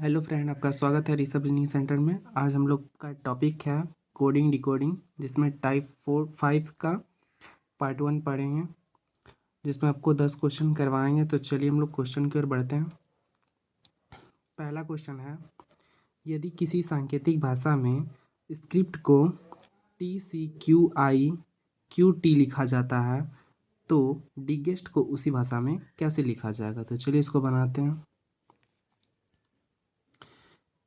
Hello friend, आपका स्वागत है ऋषभ लर्निंग सेंटर में। आज हम लोग का टॉपिक है कोडिंग डिकोडिंग, जिसमें टाइप 4-5 का पार्ट 1 पढ़ेंगे, जिसमें आपको 10 क्वेश्चन करवाएंगे। तो चलिए हम लोग क्वेश्चन की ओर बढ़ते हैं। पहला क्वेश्चन है, यदि किसी सांकेतिक भाषा में स्क्रिप्ट को TCQIQT लिखा जाता है तो डिगेस्ट को उसी भाषा में कैसे लिखा जाएगा। तो चलिए इसको बनाते हैं।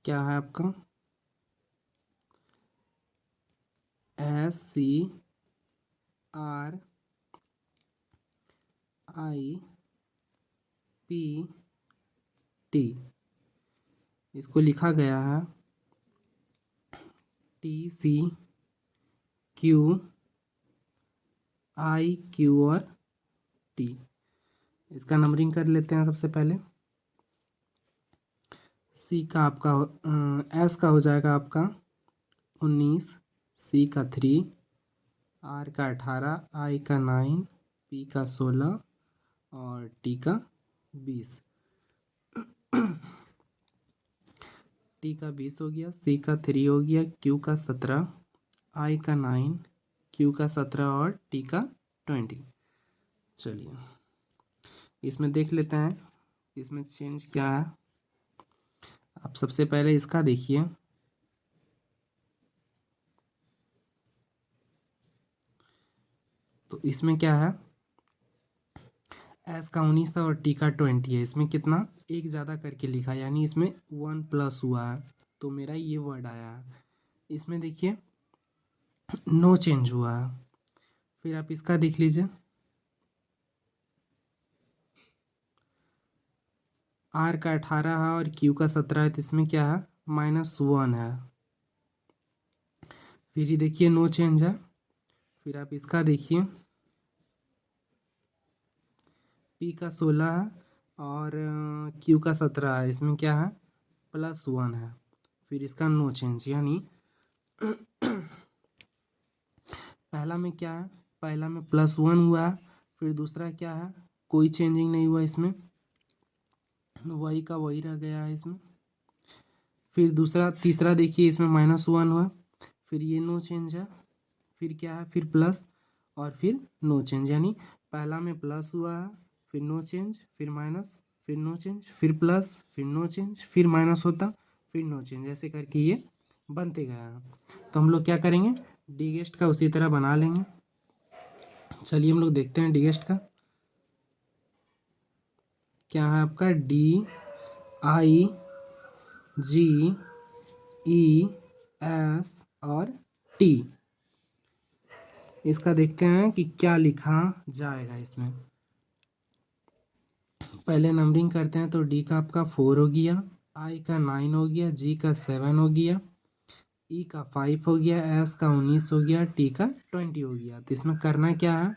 क्या है आपका SCRIPT, इसको लिखा गया है TCQIQ और T। इसका नंबरिंग कर लेते हैं। सबसे पहले सी का आपका एस का हो जाएगा आपका 19, सी का 3, आर का 18, आई का 9, पी का 16 और टी का 20। टी का 20 हो गया, सी का 3 हो गया, क्यू का 17, आई का 9, क्यू का 17 और टी का 20। चलिए इसमें देख लेते हैं इसमें चेंज क्या है। आप सबसे पहले इसका देखिए। तो इसमें क्या है, एस का 19 था और टी का 20 है। इसमें कितना एक ज़्यादा करके लिखा, यानी इसमें 1 प्लस हुआ है, तो मेरा ये वर्ड आया है। इसमें देखिए नो चेंज हुआ है। फिर आप इसका देख लीजिए, आर का 18 है और क्यू का 17 है, तो इसमें क्या है -1 है। फिर ये देखिए नो चेंज है। फिर आप इसका देखिए, पी का 16 है और क्यू का 17 है, इसमें क्या है +1 है। फिर इसका नो चेंज, यानी पहला में क्या है, पहला में +1 हुआ है। फिर दूसरा क्या है, कोई चेंजिंग नहीं हुआ, इसमें वही का वही रह गया है इसमें। फिर दूसरा तीसरा देखिए, इसमें -1 हुआ, फिर ये नो चेंज है। फिर क्या है, फिर प्लस और फिर नो चेंज, यानी पहला में प्लस हुआ है, फिर नो चेंज, फिर माइनस, फिर नो चेंज, फिर प्लस, फिर नो चेंज, फिर माइनस होता, फिर नो चेंज, ऐसे करके ये बनते गया है। तो हम लोग क्या करेंगे, डिगेस्ट का उसी तरह बना लेंगे। चलिए हम लोग देखते हैं डिगेस्ट का क्या है। आपका DIGES और T, इसका देखते हैं कि क्या लिखा जाएगा इसमें। पहले नंबरिंग करते हैं। तो डी का आपका 4 हो गया, आई का 9 हो गया, जी का 7 हो गया, ई का 5 हो गया, एस का 19 हो गया, टी का 20 हो गया। तो इसमें करना क्या है,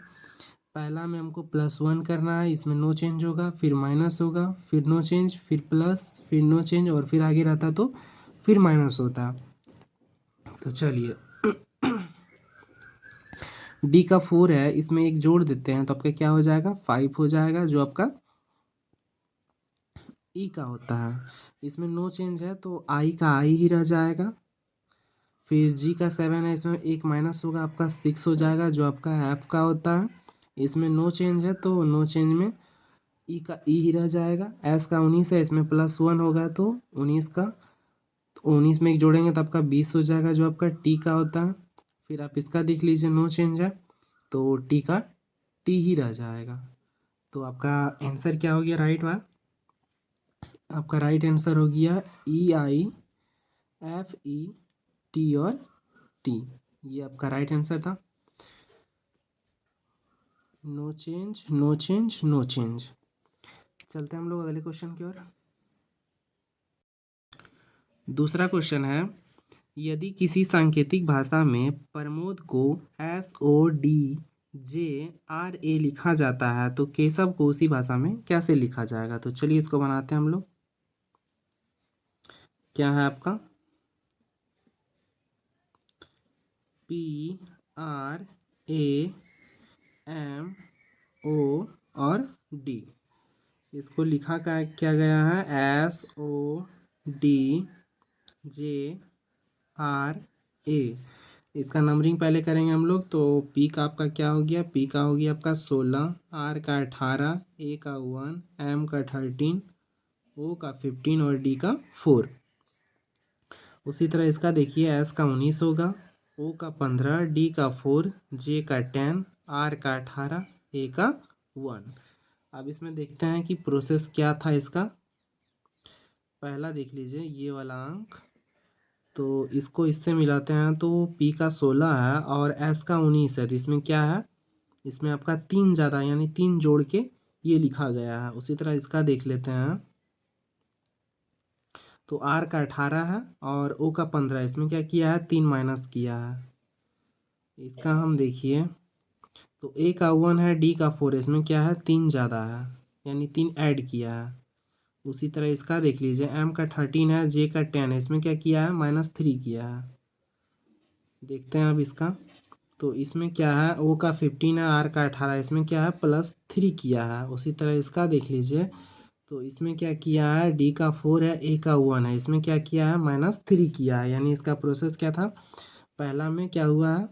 पहला में हमको +1 करना है, इसमें नो चेंज होगा, फिर माइनस होगा, फिर नो चेंज, फिर प्लस, फिर नो चेंज और फिर आगे रहता तो फिर माइनस होता। तो चलिए डी का 4 है, इसमें एक जोड़ देते हैं तो आपका क्या हो जाएगा 5 हो जाएगा, जो आपका ई का होता है। इसमें नो चेंज है तो आई का आई ही रह जाएगा। फिर जी का 7 है, इसमें एक माइनस होगा, आपका 6 हो जाएगा, जो आपका एफ का होता है। इसमें नो चेंज है तो नो चेंज में ई का ई ही रह जाएगा। एस का 19 है, इसमें +1 होगा तो 19 का, तो 19 में एक जोड़ेंगे तो आपका 20 हो जाएगा, जो आपका टी का होता है। फिर आप इसका देख लीजिए, नो चेंज है तो टी का टी ही रह जाएगा। तो आपका आंसर क्या हो गया, राइट वाला आपका राइट आंसर हो गया EIFET और टी, ये आपका राइट आंसर था। No change, no change, no change. चलते हैं हम लोग अगले क्वेश्चन की ओर। दूसरा क्वेश्चन है, यदि किसी सांकेतिक भाषा में प्रमोद को SODJRA लिखा जाता है तो केशव को उसी भाषा में कैसे लिखा जाएगा। तो चलिए इसको बनाते हैं हम लोग। क्या है आपका PRAMO और D, इसको लिखा क्या गया है SODJRA। D J R A. इसका नंबरिंग पहले करेंगे हम लोग। तो पी का आपका क्या हो गया, पी का हो गया आपका 16, आर का 18, ए का 1, एम का 13, ओ का 15 और डी का 4। उसी तरह इसका देखिए, एस का 19 होगा, ओ का 15, डी का 4, जे का 10, आर का 18, ए का 1। अब इसमें देखते हैं कि प्रोसेस क्या था इसका। पहला देख लीजिए ये वाला अंक, तो इसको इससे मिलाते हैं तो पी का 16 है और एस का 19 है। तो इसमें क्या है, इसमें आपका 3 ज़्यादा यानी 3 जोड़ के ये लिखा गया है। उसी तरह इसका देख लेते हैं। तो आर का 18 है और ओ का 15, इसमें क्या किया है, 3 माइनस किया है। इसका हम देखिए, तो ए का 1 है, डी का 4, इसमें क्या है, 3 ज़्यादा है यानी 3 ऐड किया है। उसी तरह इसका देख लीजिए, एम का 13 है, जे का 10 है, इसमें क्या किया है, -3 किया है। देखते हैं अब इसका। तो इसमें क्या है, ओ का 15 है, आर का 18, इसमें क्या है, +3 किया है। उसी तरह इसका देख लीजिए, तो इसमें क्या किया है, डी का 4 है, ए का 1 है, इसमें क्या किया है, -3 किया है। यानी इसका प्रोसेस क्या था, पहला में क्या हुआ है,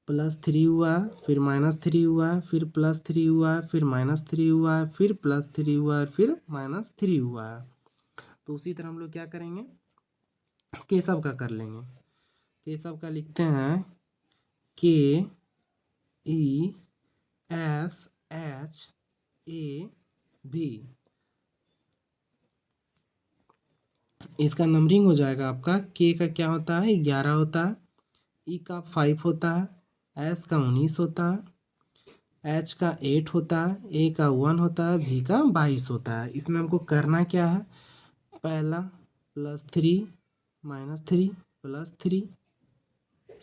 +3 हुआ, फिर -3 हुआ, फिर +3 हुआ, फिर -3 हुआ, फिर +3 हुआ, फिर -3 हुआ है। तो उसी तरह हम लोग क्या करेंगे, केशव का कर लेंगे। केशव का लिखते हैं के ई एस एच ए भी। इसका नंबरिंग हो जाएगा आपका, के का क्या होता है, 11 होता है, ई का 5 होता है, एस का 19 होता है, एच का 8 होता है, ए का 1 होता है, भी का 22 होता है। इसमें हमको करना क्या है, पहला +3 -3 +3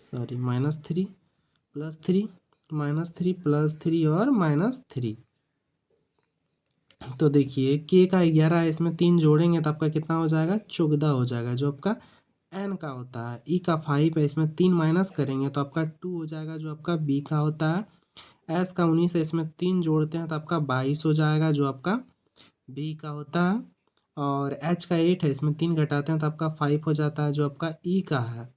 सॉरी -3 +3 -3 +3 और -3। तो देखिए के का 11 है, इसमें 3 जोड़ेंगे तो आपका कितना हो जाएगा, 14 हो जाएगा, जो आपका एन का होता है। ई का 5 है, इसमें 3 माइनस करेंगे तो आपका 2 हो जाएगा, जो आपका बी का होता है। एस का 19 है, इसमें 3 जोड़ते हैं तो आपका 22 हो जाएगा, जो आपका बी का होता है। और एच का 8 है, इसमें 3 घटाते हैं तो आपका 5 हो जाता है, जो आपका ई का है।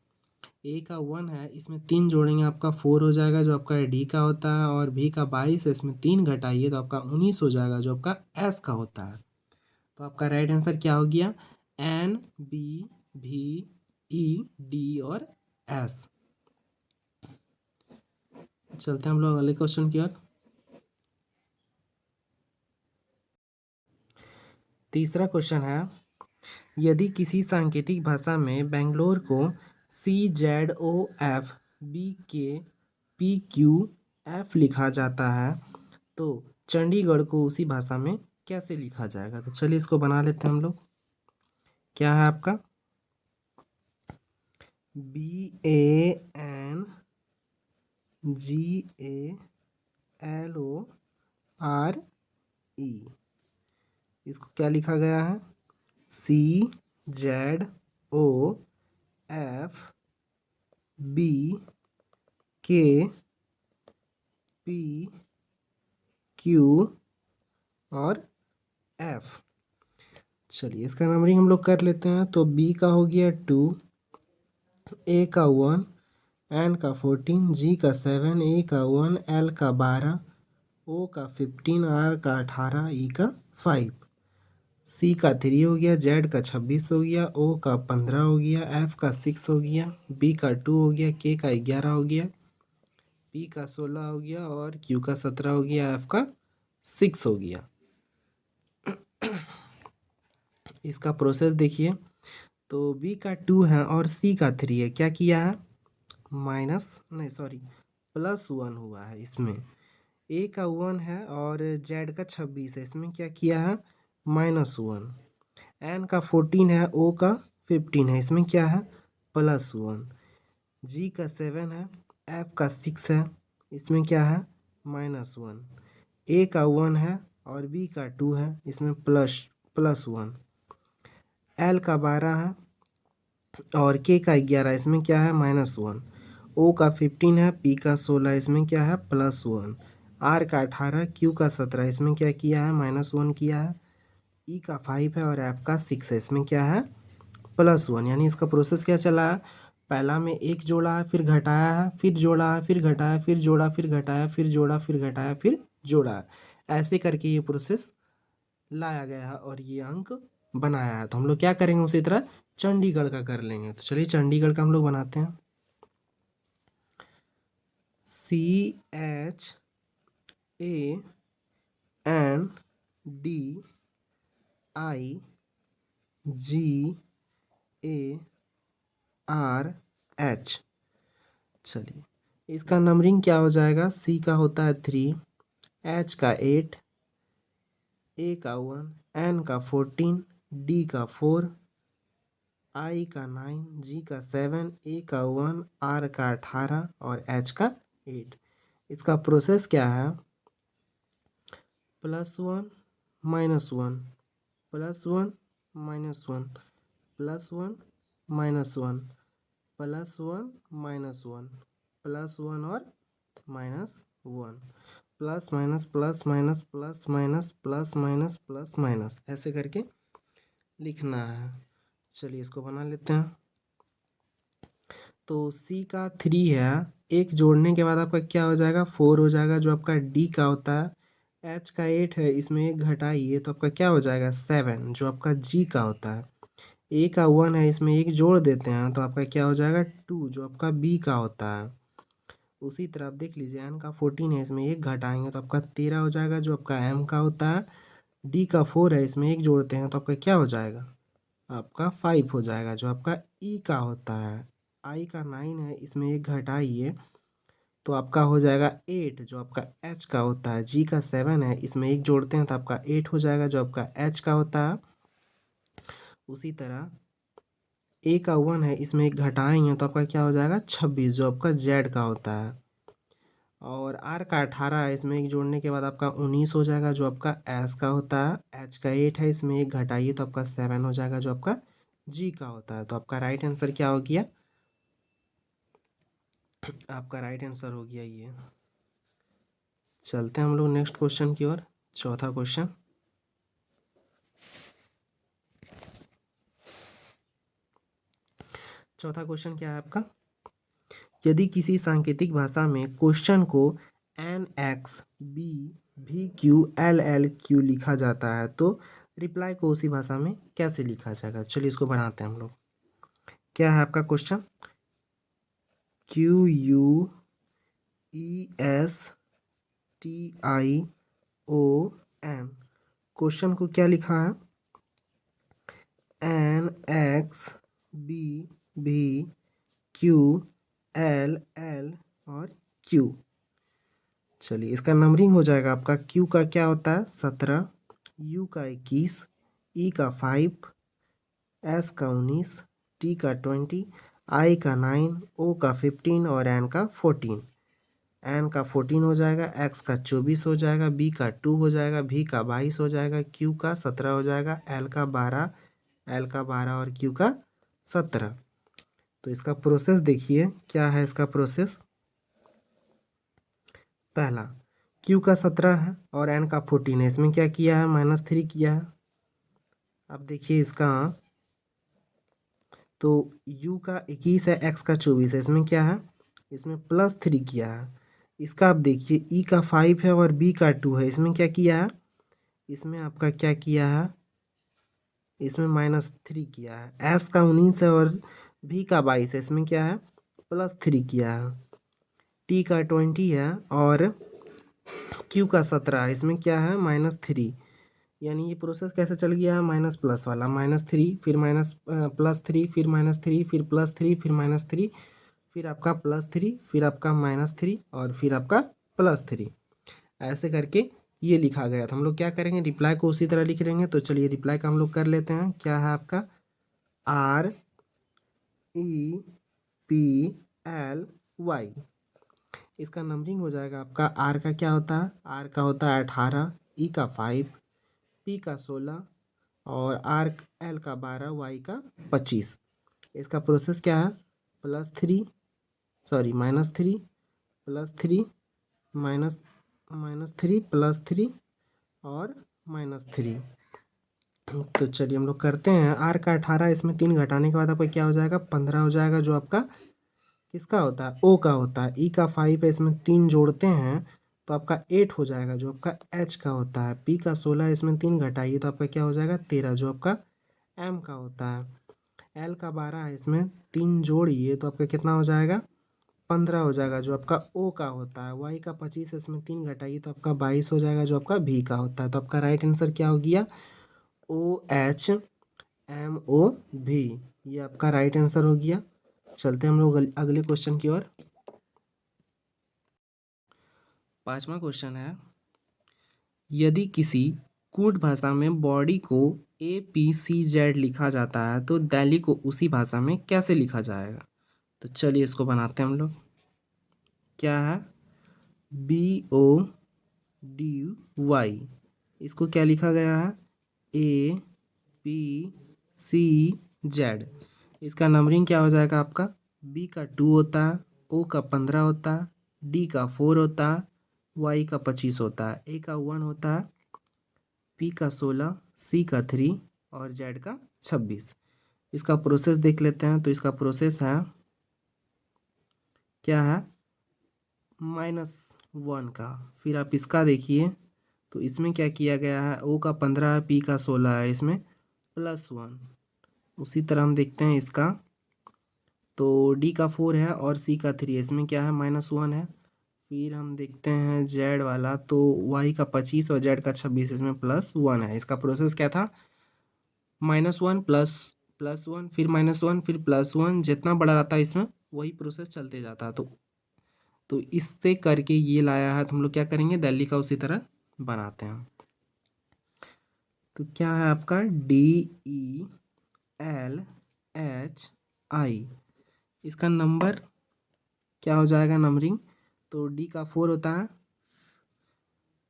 ए का 1 है, इसमें 3 जोड़ेंगे आपका 4 हो जाएगा, जो आपका डी का होता है। और भी का 22 है, इसमें 3 घटाइए तो आपका 19 हो जाएगा, जो आपका एस का होता है। तो आपका राइट आंसर क्या हो गया, एन बी भी ई डी और एस। चलते हैं हम लोग अगले क्वेश्चन की ओर। तीसरा क्वेश्चन है, यदि किसी सांकेतिक भाषा में बेंगलोर को CZOF BKPQF लिखा जाता है तो चंडीगढ़ को उसी भाषा में कैसे लिखा जाएगा। तो चलिए इसको बना लेते हैं हम लोग। क्या है आपका, BANGALORE, इसको क्या लिखा गया है, CZOF BKPQ और F। चलिए इसका नंबरिंग हम लोग कर लेते हैं। तो बी का हो गया 2, ए का 1, एन का 14, जी का 7, ए का 1, एल का 12, ओ का 15, आर का 18, ई का 5, सी का 3 हो गया, जेड का 26 हो गया, ओ का 15 हो गया, एफ का 6 हो गया, बी का 2 हो गया, के का 11 हो गया, पी का 16 हो गया और क्यू का 17 हो गया, एफ का 6 हो गया। इसका प्रोसेस देखिए, तो बी का 2 है और सी का 3 है, क्या किया है, +1 हुआ है इसमें। ए का 1 है और जेड का 26 है, इसमें क्या किया है, -1। एन का 14 है, ओ का 15 है, इसमें क्या है, +1। जी का 7 है, एफ का 6 है, इसमें क्या है, -1। ए का 1 है और बी का 2 है, इसमें +1। एल का 12 है और के का 11, इसमें क्या है, -1। ओ का 15 है, पी का 16, इसमें क्या है, +1। आर का 18, क्यू का 17, इसमें क्या किया है, -1 किया है। ई का 5 है और एफ का 6 है, इसमें क्या है, +1, यानी इसका प्रोसेस क्या चला है, पहला में एक जोड़ा है, फिर घटाया है, फिर जोड़ा है, फिर घटाया, फिर जोड़ा, फिर घटाया, फिर जोड़ा, फिर घटाया, फिर जोड़ा है। ऐसे करके ये प्रोसेस लाया गया है और ये अंक बनाया है। तो हम लोग क्या करेंगे, उसी तरह चंडीगढ़ का कर लेंगे। तो चलिए चंडीगढ़ का हम लोग बनाते हैं। CHANDIGRH। चलिए इसका नंबरिंग क्या हो जाएगा, C का होता है 3, H का 8, A का 1, N का 14, D का 4, I का 9, G का 7, A का 1, R का 18 और H का 8। इसका प्रोसेस क्या है, +1 -1 +1 -1 +1 -1 +1 -1 +1 और -1, plus minus plus minus plus minus plus minus plus minus, ऐसे करके लिखना है। चलिए इसको बना लेते हैं। तो C का 3 है, एक जोड़ने के बाद आपका क्या हो जाएगा, 4 हो जाएगा, जो आपका D का होता है। H का 8 है, इसमें एक घटाइए तो आपका क्या हो जाएगा, 7, जो आपका G का होता है। A का 1 है, इसमें एक जोड़ देते हैं तो आपका क्या हो जाएगा, 2, जो आपका B का होता है। उसी तरह आप देख लीजिए N का 14 है, इसमें एक घटाएंगे तो आपका 13 हो जाएगा, जो आपका M का होता है। D का 4 है, इसमें एक जोड़ते हैं तो आपका क्या हो जाएगा, आपका 5 हो जाएगा, जो आपका E का होता है। I का 9 है, इसमें एक घटाइए तो आपका हो जाएगा 8, जो आपका H का होता है। G का 7 है, इसमें एक जोड़ते हैं तो आपका 8 हो जाएगा, जो आपका H का होता है। उसी तरह A का 1 है, इसमें एक घटाएंगे तो आपका क्या हो जाएगा, 26, जो आपका Z का होता है। और R का 18 है, इसमें एक जोड़ने के बाद आपका 19 हो जाएगा, जो आपका S का होता है। H का 8 है, इसमें एक घटाइए तो आपका 7 हो जाएगा, जो आपका G का होता है। तो आपका राइट आंसर क्या हो गया, आपका राइट आंसर हो गया ये। चलते हैं हम लोग नेक्स्ट क्वेश्चन की ओर। चौथा क्वेश्चन, चौथा क्वेश्चन क्या है आपका, यदि किसी सांकेतिक भाषा में क्वेश्चन को NXBVQLLQ लिखा जाता है तो रिप्लाई को उसी भाषा में कैसे लिखा जाएगा। चलिए इसको बनाते हैं हम लोग। क्या है आपका क्वेश्चन, QUESTION, क्वेश्चन को क्या लिखा है, NXBVQLL और Q। चलिए इसका नंबरिंग हो जाएगा आपका, Q का क्या होता है, 17, U का 21, E का 5, S का 19, T का 20, I का 9, O का 15 और N का 14। N का 14 हो जाएगा, X का 24 हो जाएगा, B का 2 हो जाएगा, V का 22 हो जाएगा, Q का 17 हो जाएगा, L का 12 और Q का 17। तो इसका प्रोसेस देखिए क्या है, इसका प्रोसेस पहला Q का 17 है और N का 14 है, इसमें क्या किया है, -3 किया है। अब देखिए इसका, तो U का 21 है, X का 24 है, इसमें क्या है, इसमें +3 किया है। इसका आप देखिए E का 5 है और B का 2 है, इसमें क्या किया है, इसमें आपका क्या किया है, इसमें -3 किया है। S का 19 है और V का 22 है, इसमें क्या है, +3 किया है। T का 20 है और Q का 17 है, इसमें क्या है, -3। यानी ये प्रोसेस कैसे चल गया है, माइनस प्लस वाला, -3 फिर +3 फिर -3 फिर +3 फिर -3 फिर आपका +3 फिर आपका -3 और फिर आपका +3, ऐसे करके ये लिखा गया। तो हम लोग क्या करेंगे, रिप्लाई को उसी तरह लिख लेंगे। तो चलिए रिप्लाई का हम लोग कर लेते हैं। क्या है आपका, REPLY। इसका नंबरिंग हो जाएगा आपका, R का क्या होता है, R का होता है 18, E का 5, P का 16 और L का 12, Y का 25। इसका प्रोसेस क्या है, +3 सॉरी -3 +3 -3 +3 और -3। तो चलिए हम लोग करते हैं। आर का 18, इसमें 3 घटाने के बाद आपका क्या हो जाएगा, 15 हो जाएगा, जो आपका किसका होता है, ओ का होता है। ई का 5 है, इसमें 3 जोड़ते हैं तो आपका 8 हो जाएगा, जो आपका एच का होता है। पी का 16 है, इसमें 3 घटाइए तो आपका क्या हो जाएगा, 13, जो आपका एम का होता है। एल का 12 है, इसमें 3 जोड़िए तो आपका कितना हो जाएगा, 15 हो जाएगा, जो आपका ओ का होता है। वाई का 25 है, इसमें 3 घटाइए तो आपका 22 हो जाएगा, जो आपका भी का होता है। तो आपका राइट आंसर क्या हो गया, ओ एच एम ओ भी। ये आपका राइट आंसर हो गया। चलते हैं हम लोग अगले क्वेश्चन की ओर। 5वां क्वेश्चन है, यदि किसी कूट भाषा में बॉडी को APCZ लिखा जाता है तो दिल्ली को उसी भाषा में कैसे लिखा जाएगा। तो चलिए इसको बनाते हैं हम लोग। क्या है, BODY, इसको क्या लिखा गया है, APCZ। इसका नंबरिंग क्या हो जाएगा आपका, B का 2 होता है, O का 15 होता है, D का 4 होता है, Y का 25 होता है, A का 1 होता है, P का 16, C का 3 और Z का 26। इसका प्रोसेस देख लेते हैं। तो इसका प्रोसेस है, क्या है, -1 का। फिर आप इसका देखिए, तो इसमें क्या किया गया है, O का 15 है, P का 16 है, इसमें +1। उसी तरह हम देखते हैं इसका, तो D का 4 है और C का 3 है, इसमें क्या है, -1 है। फिर हम देखते हैं Z वाला, तो Y का 25 और Z का 26, इसमें +1 है। इसका प्रोसेस क्या था, -1 +1 फिर -1 फिर +1, जितना बड़ा रहता है इसमें वही प्रोसेस चलते जाता है। तो इससे करके ये लाया है, तो हम लोग क्या करेंगे, दिल्ली का उसी तरह बनाते हैं। तो क्या है आपका, DELHI। इसका नंबर क्या हो जाएगा, नंबरिंग, तो D का 4 होता है,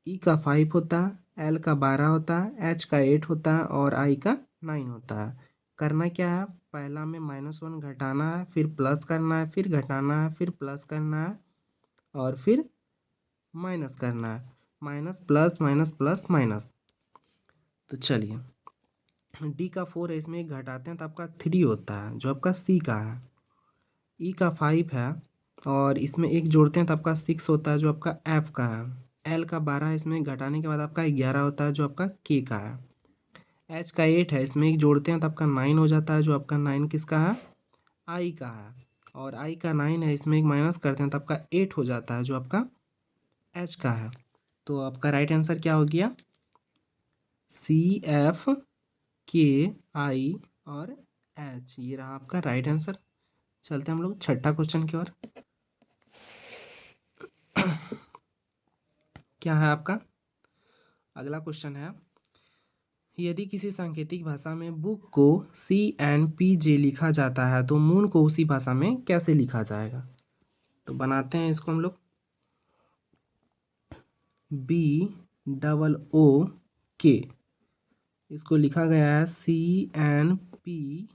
E का 5 होता है, L का 12 होता है, H का 8 होता है और I का 9 होता है। करना क्या है, पहला में -1 घटाना है, फिर प्लस करना है, फिर घटाना है, फिर प्लस करना है और फिर माइनस करना है, minus plus minus plus minus. तो चलिए, D का 4 है, इसमें एक घटाते हैं तो आपका 3 होता है, जो आपका C का है। E का 5 है और इसमें एक जोड़ते हैं तो आपका 6 होता है, जो आपका F का है। L का 12 है, इसमें घटाने के बाद आपका 11 होता है, जो आपका K का है। H का 8 है, इसमें एक जोड़ते हैं तो आपका 9 हो जाता है, जो आपका 9 किसका है, I का है। और I का 9 है, इसमें एक माइनस करते हैं तो आपका 8 हो जाता है, जो आपका H का है। तो आपका राइट आंसर क्या हो गया, CFKI और H, ये रहा आपका राइट आंसर। चलते हैं हम लोग छठा क्वेश्चन की ओर। क्या है आपका, अगला क्वेश्चन है, यदि किसी सांकेतिक भाषा में बुक को CNPJ लिखा जाता है तो मून को उसी भाषा में कैसे लिखा जाएगा। तो बनाते हैं इसको हम लोग, BOOK, इसको लिखा गया है CNPJ।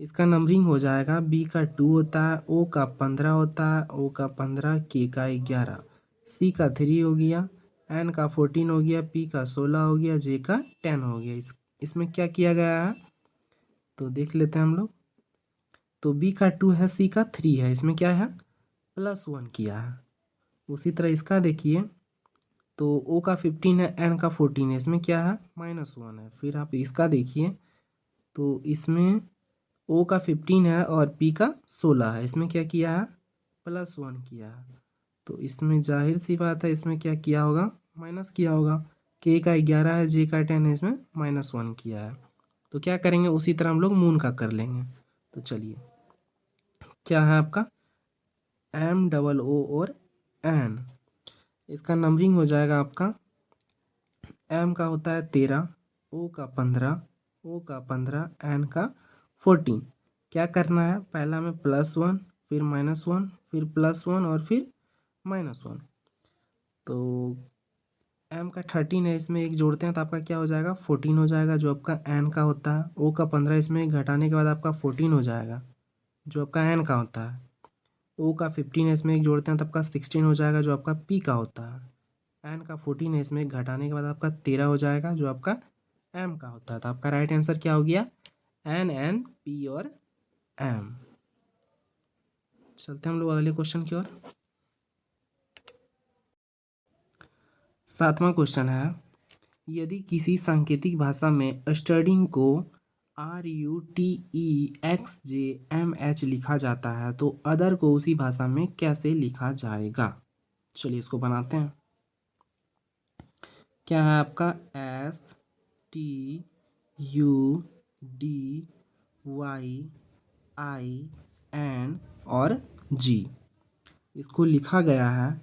इसका नंबरिंग हो जाएगा, B का 2 होता है, O का 15 होता है, O का 15, K का 11, C का 3 हो गया, N का 14 हो गया, P का 16 हो गया, J का 10 हो गया। इसमें क्या किया गया है, तो देख लेते हैं हम लोग। तो B का 2 है, C का 3 है, इसमें क्या है, +1 किया है। उसी तरह इसका देखिए, तो O का 15 है, N का 14 है, इसमें क्या है, -1 है। फिर आप इसका देखिए, तो इसमें O का 15 है और P का 16 है, इसमें क्या किया है, +1 किया है। तो इसमें जाहिर सी बात है, इसमें क्या किया होगा, माइनस किया होगा। K का 11 है, J का 10 है, इसमें -1 किया है। तो क्या करेंगे, उसी तरह हम लोग मून का कर लेंगे। तो चलिए, क्या है आपका, MOO और N। इसका नंबरिंग हो जाएगा आपका, M का होता है 13, O का 15, O का 15, N का 14। क्या करना है, पहला में +1 फिर -1 फिर +1 और फिर -1। तो M का 13 है, इसमें एक जोड़ते हैं तो आपका क्या हो जाएगा, 14 हो जाएगा, जो आपका N का होता है। O का 15, इसमें घटाने के बाद आपका 14 हो जाएगा, जो आपका N का होता है। O का 15 है, इसमें एक जोड़ते हैं तो आपका 16 हो जाएगा, जो आपका P का होता है। N का 14 है, इसमें घटाने के बाद आपका 13 हो जाएगा, जो आपका एम का होता है। तो आपका राइट आंसर क्या हो गया? एन, एन, पी और एम। चलते हैं हम लोग अगले क्वेश्चन की ओर। 7वां क्वेश्चन है, यदि किसी सांकेतिक भाषा में स्टर्डिंग को RUTEXJMH लिखा जाता है तो अदर को उसी भाषा में कैसे लिखा जाएगा? चलिए इसको बनाते हैं। क्या है आपका? STUDYIN और G। इसको लिखा गया है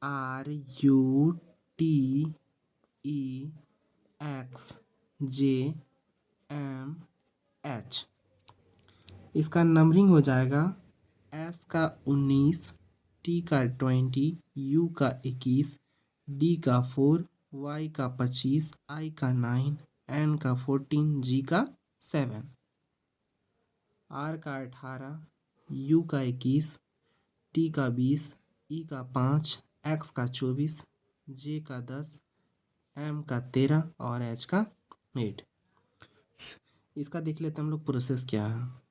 RUTEXJMH। इसका नंबरिंग हो जाएगा S का 19, T का 20, U का 21, D का 4, Y का 25, I का 9, N का 14, G का 7, R का 18, U का 21, T का 20, E का 5, X का 24, J का 10, M का 13 और H का 8। इसका देख लेते हैं हम लोग प्रोसेस क्या है।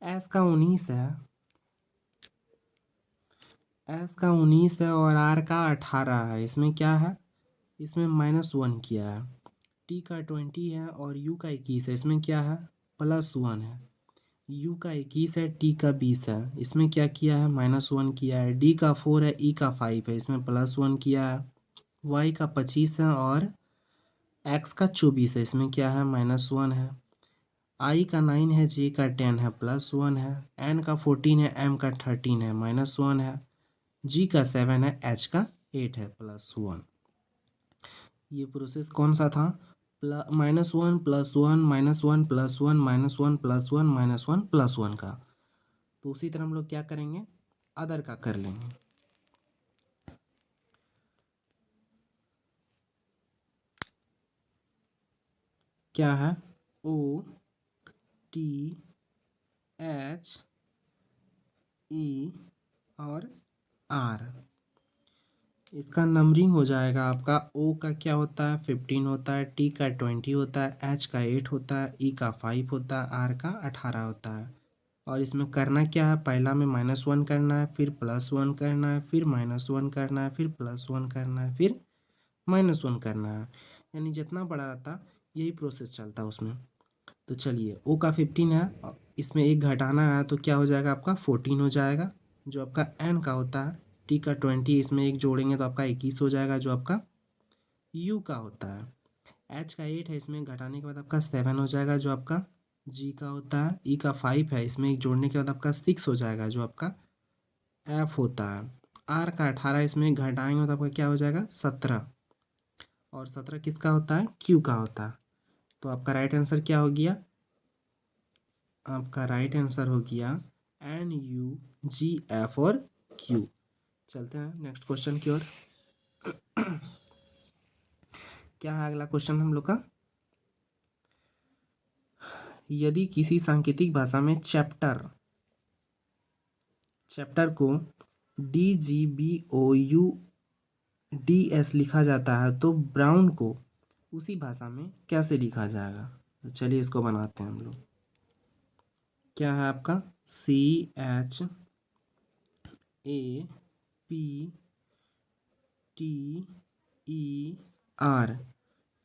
S का 19 है, S का 19 है और R का 18 है। इसमें क्या है? इसमें -1 किया है। T का 20 है और U का 21 है। इसमें क्या है? +1 है। U का 21 है, T का 20 है। इसमें क्या किया है? -1 किया है। D का 4 है, E का 5 है। इसमें +1 किया है। Y का 25 है और X का 24 है। इसमें क्या है? -1 है। I का 9 है, J का 10 है, +1 है। N का 14 है, M का 13 है, -1 है। G का 7 है, H का 8 है, +1। ये प्रोसेस कौन सा था? -1 +1 -1 +1 -1 +1 -1 +1 का। तो उसी तरह हम लोग क्या करेंगे? अदर का कर लेंगे। क्या है? OTHE और R। इसका नंबरिंग हो जाएगा आपका। O का क्या होता है? 15 होता है। T का 20 होता है। H का 8 होता है। E का 5 होता है। R का 18 होता है। और इसमें करना क्या है? पहला में -1 करना है, फिर +1 करना है, फिर -1 करना है, फिर +1 करना है, फिर -1 करना है। यानी जितना बड़ा रहता यही प्रोसेस चलता उसमें। तो चलिए, O का 15 है, इसमें एक घटाना है तो क्या हो जाएगा आपका? 14 हो जाएगा जो आपका N का होता है। T का 20, इसमें एक जोड़ेंगे तो आपका 21 हो जाएगा जो आपका U का होता है। H का 8 है, इसमें घटाने के बाद आपका 7 हो जाएगा जो आपका G का होता है। E का 5 है, इसमें एक जोड़ने के बाद आपका 6 हो जाएगा जो आपका F होता है। R का 18, इसमें घटाएंगे तो आपका क्या हो जाएगा? 17। और 17 किसका होता है? Q का होता है। तो आपका राइट आंसर क्या हो गया? आपका राइट आंसर हो गया NUGF और Q। चलते हैं नेक्स्ट क्वेश्चन की ओर। क्या है अगला क्वेश्चन हम लोग का? यदि किसी सांकेतिक भाषा में चैप्टर को DGBOUDS लिखा जाता है तो ब्राउन को उसी भाषा में कैसे लिखा जाएगा? तो चलिए इसको बनाते हैं हम लोग। क्या है आपका? CHAPTER।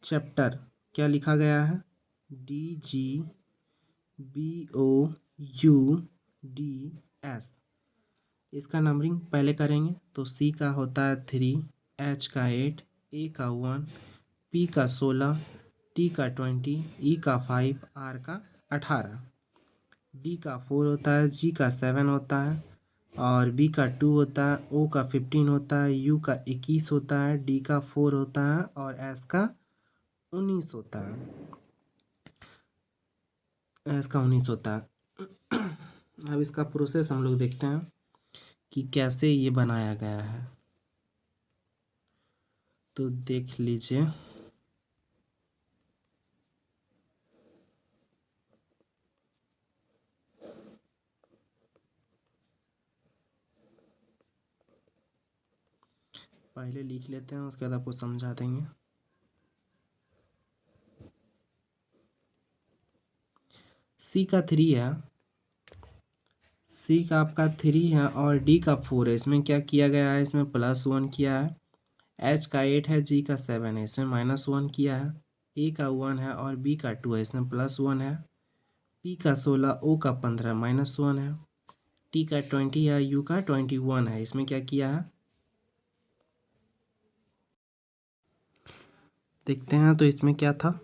चैप्टर क्या लिखा गया है? DGBOUDS। इसका नंबरिंग पहले करेंगे तो C का होता है 3, H का 8, A का 1, P का 16, T का 20, E का 5, R का 18, D का 4 होता है, G का 7 होता है और B का 2 होता है, O का 15 होता है, U का 21 होता है, D का 4 होता है और S का 19 होता है। S का 19 होता है। अब इसका प्रोसेस हम लोग देखते हैं कि कैसे ये बनाया गया है। तो देख लीजिए, पहले लिख लेते हैं, उसके बाद आपको समझा देंगे। सी का 3 है, सी का आपका 3 है और डी का 4 है। इसमें क्या किया गया है, इसमें +1 किया है। एच का 8 है, जी का 7 है, इसमें -1 किया है। ए का 1 है और बी का 2 है, इसमें +1 है। पी का 16, ओ का 15, -1 है। टी का 20 है, यू का 21 है, इसमें क्या किया है देखते हैं। तो इसमें क्या था,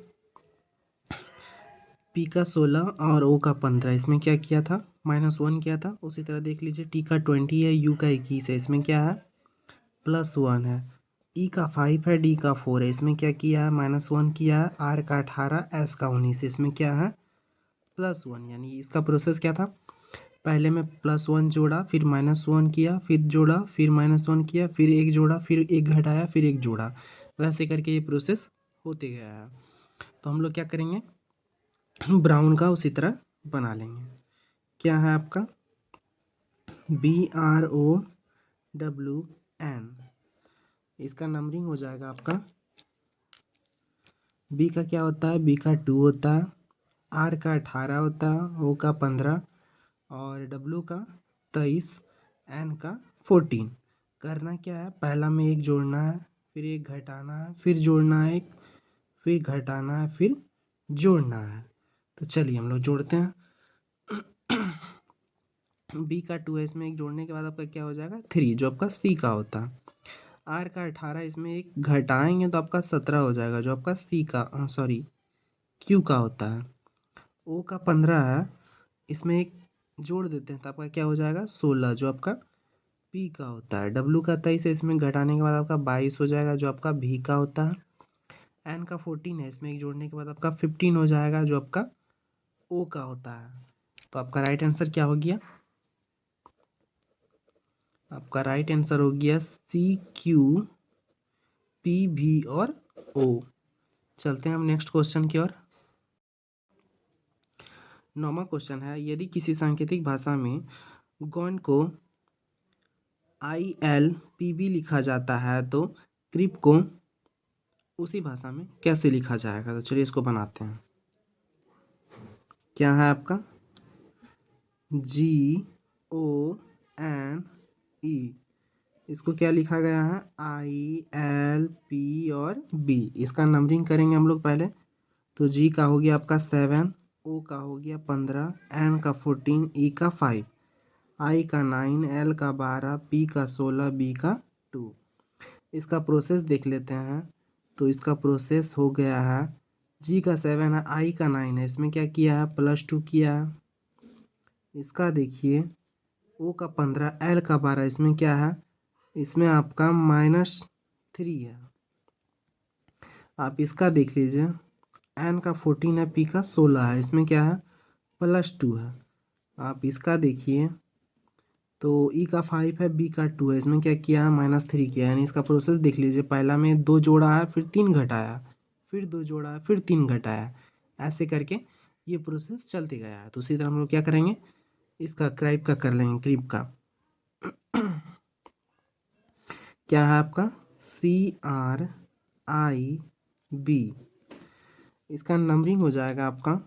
पी का 16 और ओ का 15, इसमें क्या किया था, -1 किया था। उसी तरह देख लीजिए, टी का 20 है, यू का 21 है, इसमें क्या है, +1 है। ई का 5 है, डी का 4 है, इसमें क्या किया है, -1 किया है। आर का 18, एस का 19, इसमें क्या है, +1। यानी इसका प्रोसेस क्या था, पहले में +1 जोड़ा, फिर -1 किया, फिर जोड़ा, फिर -1 किया, फिर एक जोड़ा, फिर एक घटाया, फिर एक जोड़ा। वैसे करके ये प्रोसेस होते गया है। तो हम लोग क्या करेंगे, ब्राउन का उसी तरह बना लेंगे। क्या है आपका, BROWN, इसका नंबरिंग हो जाएगा आपका। बी का क्या होता है, बी का 2 होता है, आर का 18 होता है, ओ का 15 और डब्लू का 23, एन का 14। करना क्या है, पहला में एक जोड़ना है, फिर एक घटाना है, फिर जोड़ना है एक, फिर घटाना है, फिर जोड़ना है। तो चलिए हम लोग जोड़ते हैं। बी का 2 है, इसमें एक जोड़ने के बाद आपका क्या हो जाएगा, 3, जो आपका सी का होता है। आर का 18, इसमें एक घटाएंगे तो आपका 17 हो जाएगा, जो आपका सी का सॉरी क्यू का होता है। ओ का 15 है, इसमें एक जोड़ देते हैं तो आपका क्या हो जाएगा, 16, जो आपका पी का होता है। डब्लू का 23 है, इसमें घटाने के बाद आपका 22 हो जाएगा, जो आपका भी का होता है। एन का 14 है, इसमें एक जोड़ने के बाद आपका 15 हो जाएगा, जो आपका ओ का होता है। तो आपका राइट आंसर क्या हो गया, आपका राइट आंसर हो गया CQ PV और O। चलते हैं हम नेक्स्ट क्वेश्चन की ओर। 9वां क्वेश्चन है, यदि किसी सांकेतिक भाषा में गौण को ILPB लिखा जाता है तो क्रिप को उसी भाषा में कैसे लिखा जाएगा। तो चलिए इसको बनाते हैं। क्या है आपका, GONE, इसको क्या लिखा गया है, ILP और B। इसका नंबरिंग करेंगे हम लोग पहले। तो जी का हो गया आपका 7, ओ का हो गया 15, एन का 14, ई का 5, आई का 9, एल का 12, पी का 16, बी का 2। इसका प्रोसेस देख लेते हैं। तो इसका प्रोसेस हो गया है, जी का 7 है, आई का 9 है, इसमें क्या किया है, +2 किया है। इसका देखिए, ओ का 15, एल का 12, इसमें क्या है, इसमें आपका -3 है। आप इसका देख लीजिए, एन का 14 है, पी का 16 है, इसमें क्या है, +2 है। आप इसका देखिए, तो ई का 5 है, बी का 2 है, इसमें क्या किया है, -3 किया है। यानी इसका प्रोसेस देख लीजिए, पहला में 2 जोड़ा है, फिर 3 घटाया, फिर 2 जोड़ा है, फिर 3 घटाया। ऐसे करके ये प्रोसेस चलते गया है। तो उसी तरह हम लोग क्या करेंगे, इसका क्राइप का कर लेंगे, क्रिप का। क्या है आपका, CRIB। इसका नंबरिंग हो जाएगा आपका,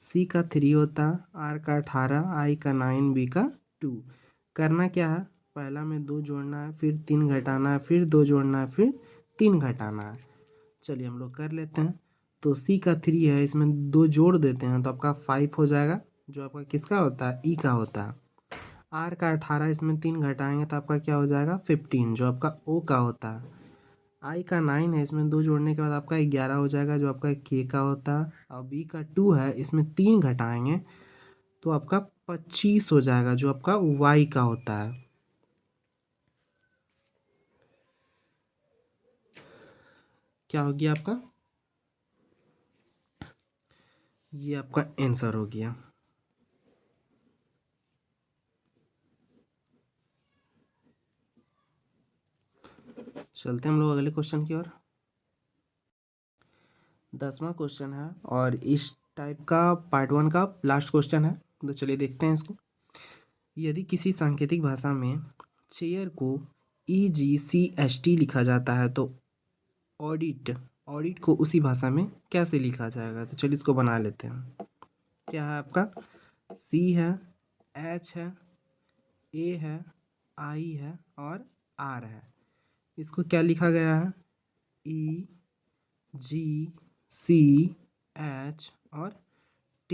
सी का 3 होता, आर का 18, आई का 9, बी का 2। करना क्या है, पहला में 2 जोड़ना है, फिर 3 घटाना है, फिर 2 जोड़ना है, फिर 3 घटाना है। चलिए हम लोग कर लेते हैं। तो सी का 3 है, इसमें 2 जोड़ देते हैं तो आपका 5 हो जाएगा, जो आपका किसका होता है, ई का होता है। आर का 18, इसमें 3 घटाएंगे तो आपका क्या हो जाएगा, 15, जो आपका ओ का होता है। आई का 9 है, इसमें 2 जोड़ने के बाद आपका 11 हो जाएगा, जो आपका के का होता है। और बी का 2 है, इसमें 3 घटाएंगे तो आपका 25 हो जाएगा, जो आपका वाई का होता है। क्या हो गया आपका, ये आपका आंसर हो गया। चलते हैं हम लोग अगले क्वेश्चन की ओर। 10वां क्वेश्चन है और इस टाइप का पार्ट 1 का लास्ट क्वेश्चन है, तो चलिए देखते हैं इसको। यदि किसी सांकेतिक भाषा में चेयर को EGCHT लिखा जाता है तो ऑडिट ऑडिट को उसी भाषा में कैसे लिखा जाएगा? तो चलिए इसको बना लेते हैं। क्या है आपका? C है, H है, A है, I है और R है। इसको क्या लिखा गया है? EGCH और T।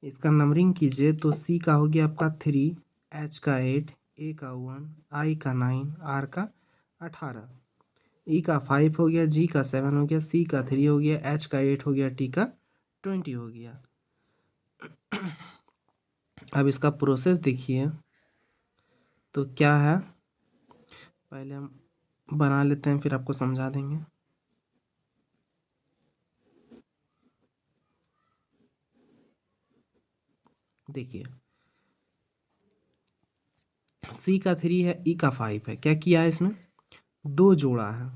इसका नंबरिंग कीजिए तो C का हो गया आपका 3, H का 8, A का 1, I का 9, R का 18, E का 5 हो गया, G का 7 हो गया, C का 3 हो गया, H का 8 हो गया, T का 20 हो गया। अब इसका प्रोसेस देखिए तो क्या है, पहले हम बना लेते हैं फिर आपको समझा देंगे। देखिए C का 3 है, E का 5 है, क्या किया है इसमें? दो जोड़ा है।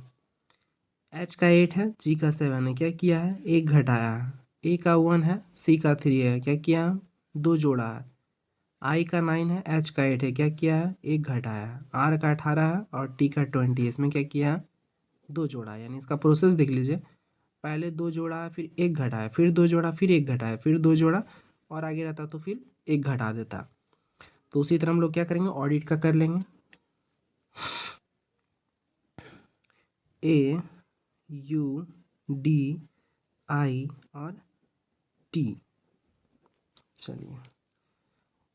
H का 8 है, G का 7 है, क्या किया है? एक घटाया है। A का 1 है, C का 3 है, क्या किया? दो जोड़ा है। I का 9 है, H का 8 है, क्या किया है? एक घटाया है। R का 18 है और T का 20 है, इसमें क्या किया है? दो जोड़ा है। यानी इसका प्रोसेस देख लीजिए, पहले दो जोड़ा है, फिर एक घटाया, फिर दो जोड़ा, फिर एक घटाया, फिर दो जोड़ा और आगे रहता तो फिर एक घटा देता। तो उसी तरह हम लोग क्या करेंगे? ऑडिट का कर लेंगे। A U D I और T। चलिए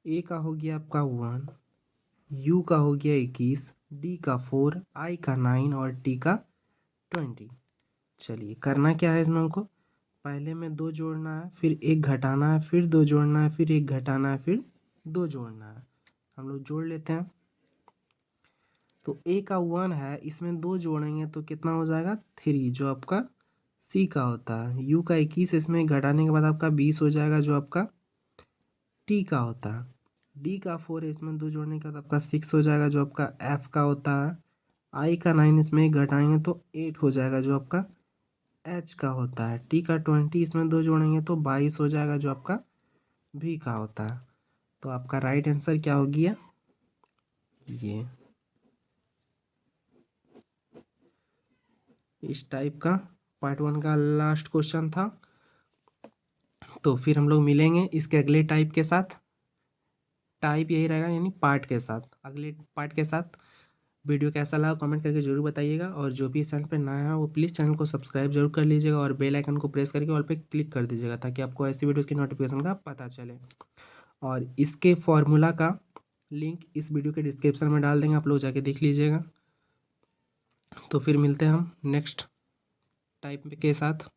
A का हो गया आपका 1, U का हो गया 21, D का 4, I का 9 और T का 20। चलिए करना क्या है इसमें हमको? पहले में दो जोड़ना है, फिर एक घटाना है, फिर दो जोड़ना है, फिर एक घटाना है, फिर दो जोड़ना है। हम लोग जोड़ लेते हैं। तो A का 1 है, इसमें दो जोड़ेंगे तो कितना हो जाएगा? 3, जो आपका C का होता है। U का 21, इसमें घटाने के बाद आपका 20 हो जाएगा, जो आपका T का होता है। D का 4 है, इसमें दो जोड़ने के बाद आपका 6 हो जाएगा, जो आपका F का होता है। I का 9, इसमें घटाएंगे तो 8 हो जाएगा, जो आपका H का होता है। T का 20, इसमें दो जोड़ेंगे तो 22 हो जाएगा, जो आपका V का होता है। तो आपका राइट आंसर क्या हो गया? ये इस टाइप का पार्ट 1 का लास्ट क्वेश्चन था। तो फिर हम लोग मिलेंगे इसके अगले टाइप के साथ। टाइप यही रहेगा, यानी पार्ट के साथ, अगले पार्ट के साथ। वीडियो कैसा लगा कमेंट करके जरूर बताइएगा, और जो भी इस चैनल पर नया है वो प्लीज़ चैनल को सब्सक्राइब जरूर कर लीजिएगा और बेल आइकन को प्रेस करके ऑल पे क्लिक कर दीजिएगा, ताकि आपको ऐसी वीडियो की नोटिफिकेशन का पता चले। और इसके फॉर्मूला का लिंक इस वीडियो के डिस्क्रिप्शन में डाल देंगे, आप लोग जाके देख लीजिएगा। तो फिर मिलते हैं हम नेक्स्ट टाइप के साथ।